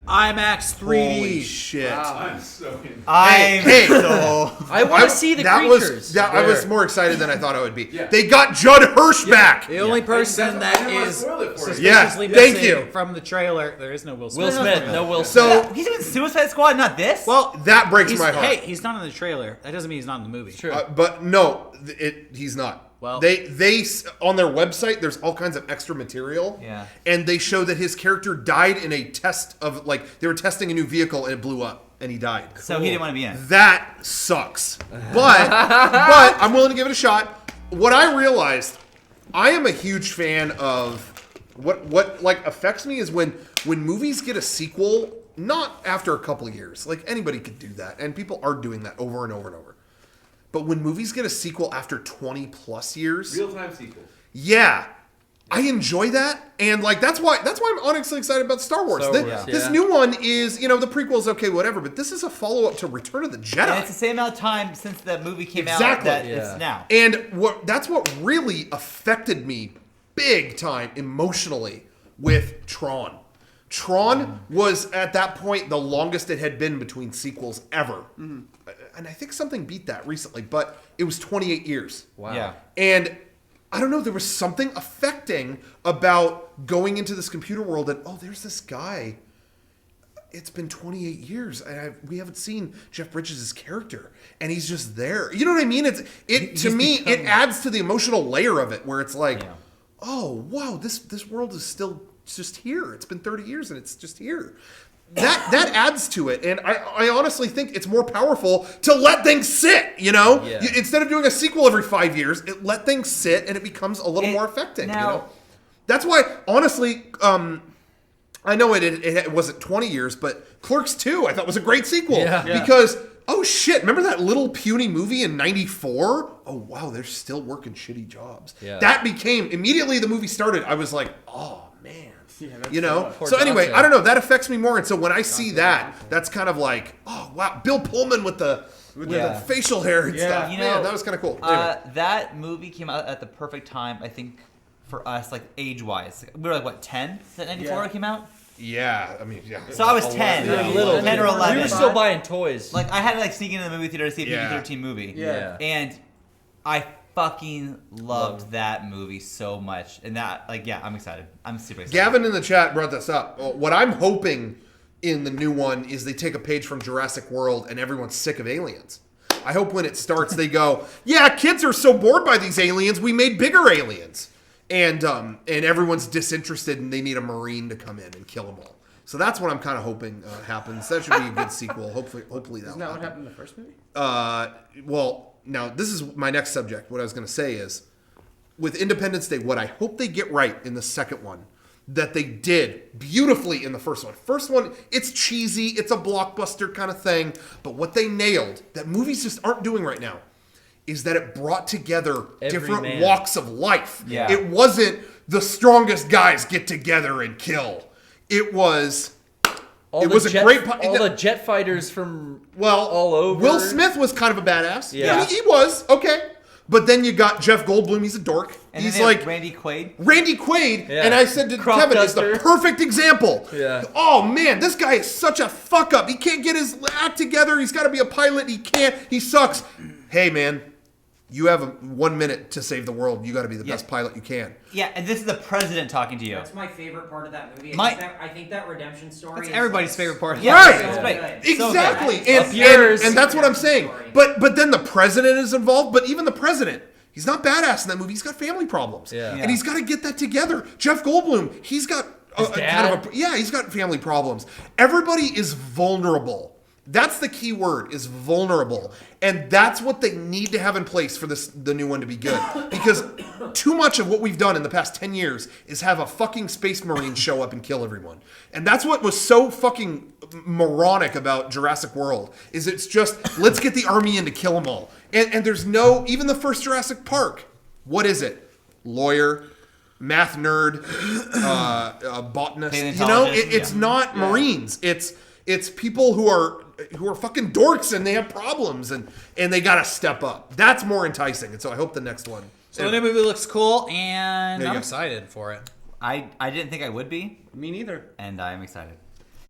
IMAX 3D. Holy shit! Wow, I'm so in. I want to see the creatures. I was more excited than I thought I would be. Yeah. They got Judd Hirsch back. The only person I didn't that wanna is spoil it for you. suspiciously thank missing you. from the trailer, there is no Will Smith. Will Smith, no Will Smith. So He's doing Suicide Squad, not this. Well, that breaks he's, my heart. hey, he's not in the trailer. That doesn't mean he's not in the movie. True. But no, he's not. Well- they on their website, there's all kinds of extra material. Yeah. And they show that his character died in a test of, like, they were testing a new vehicle and it blew up and he died. So he didn't want to be in it. That sucks. But I'm willing to give it a shot. What I realized, I am a huge fan of what like affects me is when movies get a sequel, not after a couple of years. Like anybody could do that, and people are doing that over and over and over. But when movies get a sequel after 20 plus years, Real-time sequels. yeah, I enjoy that, and like that's why I'm honestly excited about Star Wars. This new one is, the prequel's okay, whatever, but this is a follow up to Return of the Jedi. And it's the same amount of time since the movie came out Exactly. that it's now. And that's what really affected me big time emotionally with Tron. Tron was at that point the longest it had been between sequels ever. And I think something beat that recently, but it was 28 years. Wow. Yeah. And I don't know, there was something affecting about going into this computer world and, there's this guy. It's been 28 years and we haven't seen Jeff Bridges' character and he's just there. You know what I mean? It adds to the emotional layer of it where it's like, oh, wow, this world is still just here. It's been 30 years and it's just here. That adds to it, and I honestly think it's more powerful to let things sit. Instead of doing a sequel every 5 years, let things sit, and it becomes a little more affecting. That's why, honestly, I know it wasn't 20 years, but Clerks 2 I thought was a great sequel because oh shit, remember that little puny movie in '94? Oh wow, they're still working shitty jobs. Yeah. That became immediately the movie started. I was like, oh man. Yeah, so anyway, I don't know. That affects me more, and so when I see that, that's kind of like, oh wow, Bill Pullman with the facial hair and stuff. Man, that was kind of cool. Anyway. That movie came out at the perfect time, I think, for us, like age-wise. We were like what, 10? Is that 94 it came out? Yeah, I mean, yeah. So I was 10. Yeah. Little 10 or 11. We were still buying toys. Like I had to sneak into the movie theater to see a PG-13 movie. Yeah. And I fucking loved that movie so much, and that I'm excited. I'm super excited. Gavin in the chat brought this up. What I'm hoping in the new one is they take a page from Jurassic World and everyone's sick of aliens. I hope when it starts they go, yeah, kids are so bored by these aliens, we made bigger aliens, and everyone's disinterested and they need a Marine to come in and kill them all. So that's what I'm kind of hoping happens. That should be a good sequel. Hopefully that. Isn't that what happened in the first movie? Well. Now, this is my next subject. What I was going to say is, with Independence Day, what I hope they get right in the second one, that they did beautifully in the first one. First one, it's cheesy, it's a blockbuster kind of thing, but what they nailed, that movies just aren't doing right now, is that it brought together different walks of life. Yeah. It wasn't the strongest guys get together and kill. It was... All the jet fighters from all over. Will Smith was kind of a badass. Yeah. He was. Okay. But then you got Jeff Goldblum. He's a dork. And he's then like... Randy Quaid. Yeah. And I said to Kevin, it's the perfect example. Yeah. Oh, man, this guy is such a fuck-up. He can't get his act together. He's got to be a pilot. He can't. He sucks. Hey, man, you have 1 minute to save the world. You got to be the best pilot you can. Yeah, and this is the president talking to you. That's my favorite part of that movie. I think that redemption story That's is everybody's favorite part. Right. So good. Exactly. So good. And that's what I'm saying. But then the president is involved. But even the president, he's not badass in that movie. He's got family problems. Yeah. And he's got to get that together. Jeff Goldblum, he's got he's got family problems. Everybody is vulnerable. That's the key word, is vulnerable. And that's what they need to have in place for the new one to be good. Because too much of what we've done in the past 10 years is have a fucking space marine show up and kill everyone. And that's what was so fucking moronic about Jurassic World, is it's just, let's get the army in to kill them all. And there's no, even the first Jurassic Park, what is it? Lawyer, math nerd, botanist. It's not Marines. It's people who are fucking dorks and they have problems and they gotta step up. That's more enticing, and so I hope the next one. So the new movie looks cool, and I'm excited for it. I didn't think I would be. Me neither. And I'm excited.